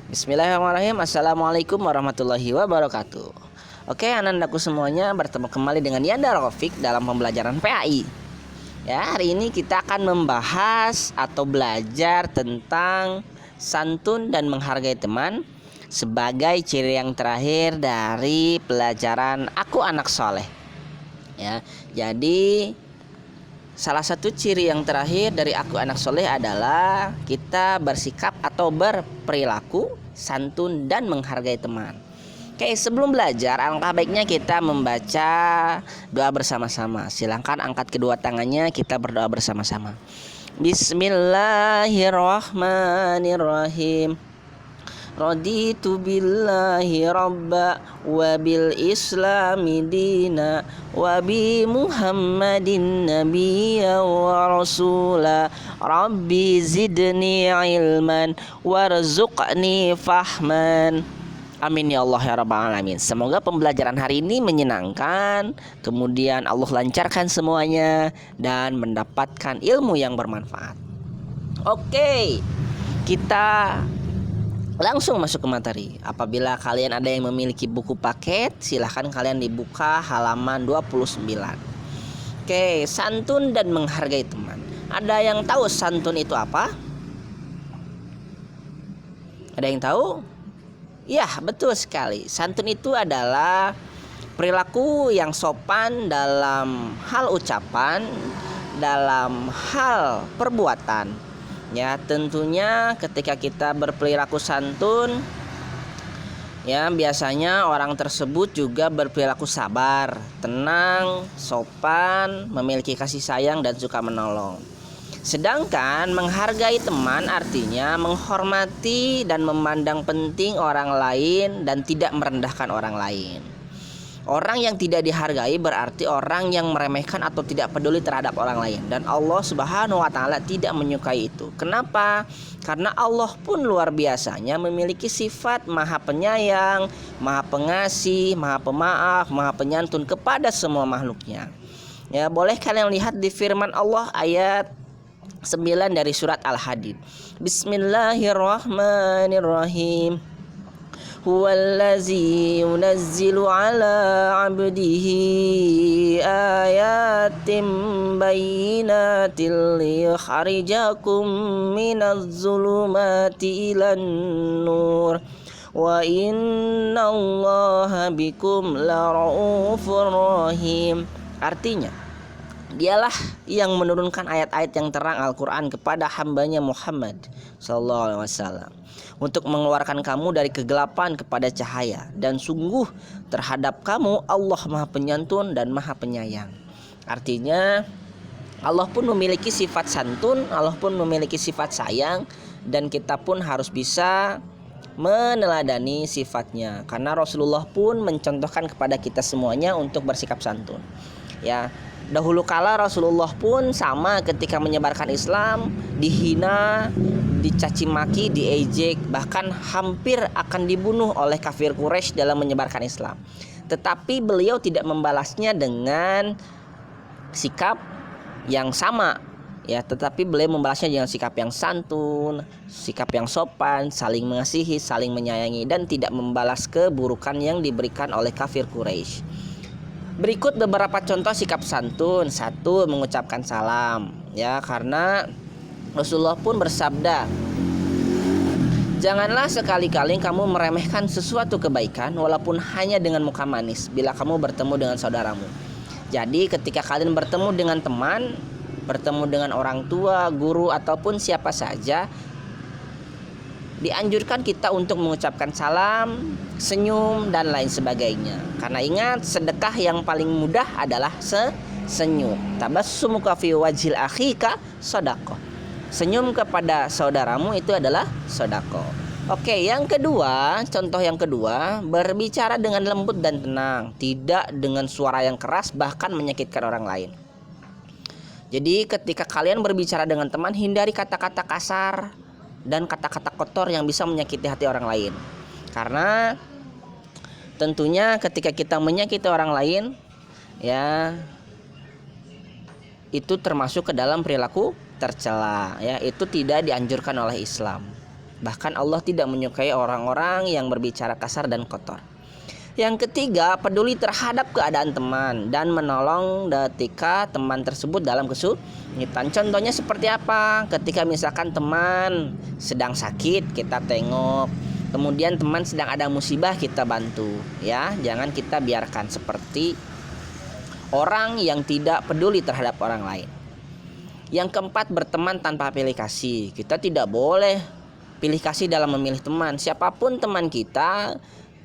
Bismillahirrahmanirrahim. Assalamualaikum warahmatullahi wabarakatuh. Oke, anak-anakku semuanya, bertemu kembali dengan Yanda Rafiq dalam pembelajaran PAI. Ya, hari ini kita akan membahas atau belajar tentang santun dan menghargai teman sebagai ciri yang terakhir dari pelajaran Aku Anak Soleh. Ya, jadi salah satu ciri yang terakhir dari Aku Anak Soleh adalah kita bersikap atau berperilaku santun dan menghargai teman. Oke, sebelum belajar, alangkah baiknya kita membaca doa bersama-sama. Silahkan angkat kedua tangannya, kita berdoa bersama-sama. Bismillahirrahmanirrahim. Raditu billahi rabba wa bil islami dina wa bi muhammadin nabiyya wa rasula rabbi zidni ilman warzuqni fahman. Amin ya Allah ya rabbal alamin. Semoga pembelajaran hari ini menyenangkan, kemudian Allah lancarkan semuanya dan mendapatkan ilmu yang bermanfaat. Oke, kita langsung masuk ke materi. Apabila kalian ada yang memiliki buku paket, silahkan kalian dibuka halaman 29. Oke, santun dan menghargai teman. Ada yang tahu santun itu apa? Ada yang tahu? Ya, betul sekali. Santun itu adalah perilaku yang sopan dalam hal ucapan, dalam hal perbuatan. Ya, tentunya ketika kita berperilaku santun, ya biasanya orang tersebut juga berperilaku sabar, tenang, sopan, memiliki kasih sayang dan suka menolong. Sedangkan menghargai teman artinya menghormati dan memandang penting orang lain dan tidak merendahkan orang lain. Orang yang tidak dihargai berarti orang yang meremehkan atau tidak peduli terhadap orang lain. Dan Allah Subhanahu wa Ta'ala tidak menyukai itu. Kenapa? Karena Allah pun luar biasanya memiliki sifat maha penyayang, maha pengasih, maha pemaaf, maha penyantun kepada semua makhluknya. Ya, boleh kalian lihat di firman Allah ayat 9 dari surat Al-Hadid. Bismillahirrahmanirrahim. Huwallazi yunazzilu ala abdihi ayatim bayyinatin liyakhrijakum minaz zulumati ilan nur wa innallaha bikum laraufur rahim. Artinya, dialah yang menurunkan ayat-ayat yang terang Al-Quran kepada hambanya Muhammad SAW untuk mengeluarkan kamu dari kegelapan kepada cahaya. Dan sungguh terhadap kamu Allah maha penyantun dan maha penyayang. Artinya Allah pun memiliki sifat santun, Allah pun memiliki sifat sayang, dan kita pun harus bisa meneladani sifatnya. Karena Rasulullah pun mencontohkan kepada kita semuanya untuk bersikap santun. Ya, dahulu kala Rasulullah pun sama ketika menyebarkan Islam, dihina, dicaci maki, diejek, bahkan hampir akan dibunuh oleh kafir Quraisy dalam menyebarkan Islam. Tetapi beliau tidak membalasnya dengan sikap yang sama, ya, tetapi beliau membalasnya dengan sikap yang santun, sikap yang sopan, saling mengasihi, saling menyayangi, dan tidak membalas keburukan yang diberikan oleh kafir Quraisy. Berikut beberapa contoh sikap santun. Satu, mengucapkan salam. Ya, karena Rasulullah pun bersabda, janganlah sekali-kali kamu meremehkan sesuatu kebaikan walaupun hanya dengan muka manis bila kamu bertemu dengan saudaramu. Jadi ketika kalian bertemu dengan teman, bertemu dengan orang tua, guru, ataupun siapa saja, dianjurkan kita untuk mengucapkan salam, senyum, dan lain sebagainya. Karena ingat, sedekah yang paling mudah adalah senyum. Tabassumuka fi wajhil akhika shadaqah. Senyum kepada saudaramu itu adalah sedekah. Oke, yang kedua, contoh yang kedua, berbicara dengan lembut dan tenang, tidak dengan suara yang keras bahkan menyakitkan orang lain. Jadi ketika kalian berbicara dengan teman, hindari kata-kata kasar dan kata-kata kotor yang bisa menyakiti hati orang lain. Karena tentunya ketika kita menyakiti orang lain, ya, itu termasuk ke dalam perilaku tercela, ya, itu tidak dianjurkan oleh Islam. Bahkan Allah tidak menyukai orang-orang yang berbicara kasar dan kotor. Yang ketiga, peduli terhadap keadaan teman dan menolong ketika teman tersebut dalam kesulitan. Contohnya seperti apa? Ketika misalkan teman sedang sakit, kita tengok. Kemudian teman sedang ada musibah, kita bantu, ya. Jangan kita biarkan seperti orang yang tidak peduli terhadap orang lain. Yang keempat, berteman tanpa pilih kasih. Kita tidak boleh pilih kasih dalam memilih teman. Siapapun teman kita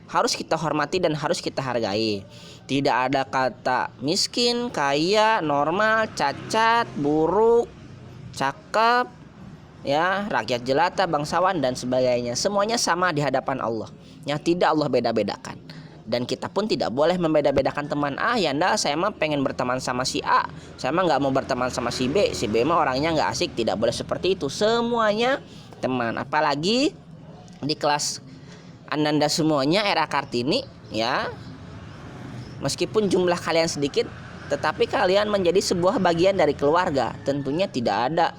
harus kita hormati dan harus kita hargai. Tidak ada kata miskin, kaya, normal, cacat, buruk, cakep, ya, rakyat jelata, bangsawan dan sebagainya. Semuanya sama di hadapan Allah. Yang tidak Allah beda-bedakan. Dan kita pun tidak boleh membeda-bedakan teman. Ya enggak, saya mah pengen berteman sama si A, saya mah nggak mau berteman sama si B. Si B mah orangnya nggak asik. Tidak boleh seperti itu. Semuanya teman. Apalagi di kelas Ananda semuanya era Kartini, ya. Meskipun jumlah kalian sedikit, tetapi kalian menjadi sebuah bagian dari keluarga. Tentunya tidak ada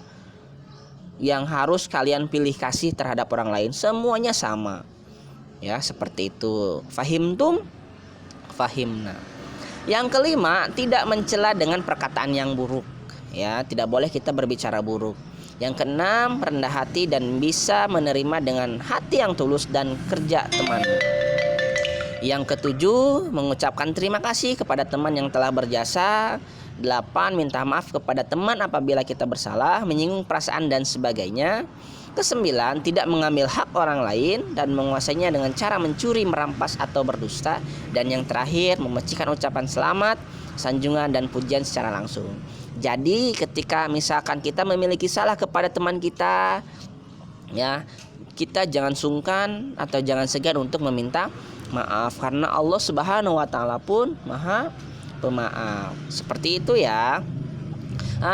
yang harus kalian pilih kasih terhadap orang lain. Semuanya sama. Ya, seperti itu. Fahimtum? Fahimna. Yang kelima, tidak mencela dengan perkataan yang buruk. Ya, tidak boleh kita berbicara buruk. Yang keenam, rendah hati dan bisa menerima dengan hati yang tulus dan kerja teman. Yang ketujuh, mengucapkan terima kasih kepada teman yang telah berjasa. 8, minta maaf kepada teman apabila kita bersalah, menyinggung perasaan dan sebagainya. Kesembilan, tidak mengambil hak orang lain dan menguasainya dengan cara mencuri, merampas atau berdusta. Dan yang terakhir, memecihkan ucapan selamat, sanjungan dan pujian secara langsung. Jadi ketika misalkan kita memiliki salah kepada teman kita, ya, kita jangan sungkan atau jangan segan untuk meminta maaf, karena Allah Subhanahu wa taala pun Maha Pemaaf. Seperti itu ya.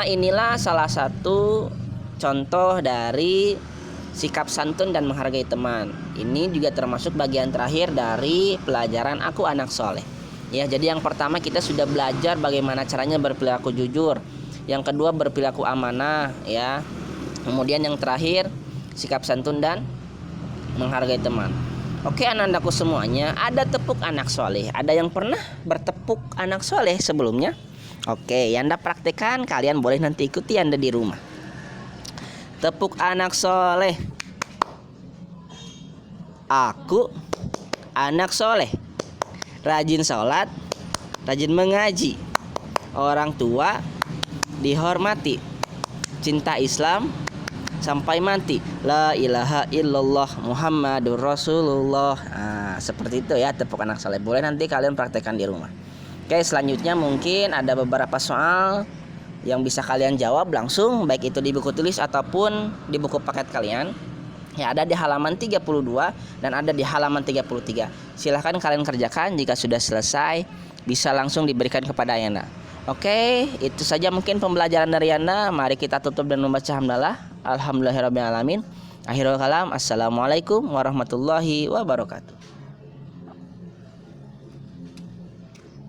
Inilah salah satu contoh dari sikap santun dan menghargai teman. Ini juga termasuk bagian terakhir dari pelajaran Aku Anak Soleh. Ya, jadi yang pertama kita sudah belajar bagaimana caranya berperilaku jujur. Yang kedua, berperilaku amanah, ya. Kemudian yang terakhir, sikap santun dan menghargai teman. Oke, anandaku semuanya, ada tepuk anak soleh. Ada yang pernah bertepuk anak soleh sebelumnya? Oke, yang Anda praktekkan, kalian boleh nanti ikuti Anda di rumah. Tepuk anak soleh. Aku anak soleh, rajin sholat, rajin mengaji, orang tua dihormati, cinta Islam sampai mati, la ilaha illallah Muhammadur Rasulullah. Seperti itu ya, tepuk anak soleh. Boleh nanti kalian praktekkan di rumah. Oke, selanjutnya mungkin ada beberapa soal yang bisa kalian jawab langsung, baik itu di buku tulis ataupun di buku paket kalian. Ya, ada di halaman 32 dan ada di halaman 33. Silahkan kalian kerjakan. Jika sudah selesai, bisa langsung diberikan kepada Ayanda. Oke, itu saja mungkin pembelajaran dari Anda. Mari kita tutup dan membaca hamdalah. Alhamdulillahirrabbilalamin. Akhirul kalam. Assalamualaikum warahmatullahi wabarakatuh.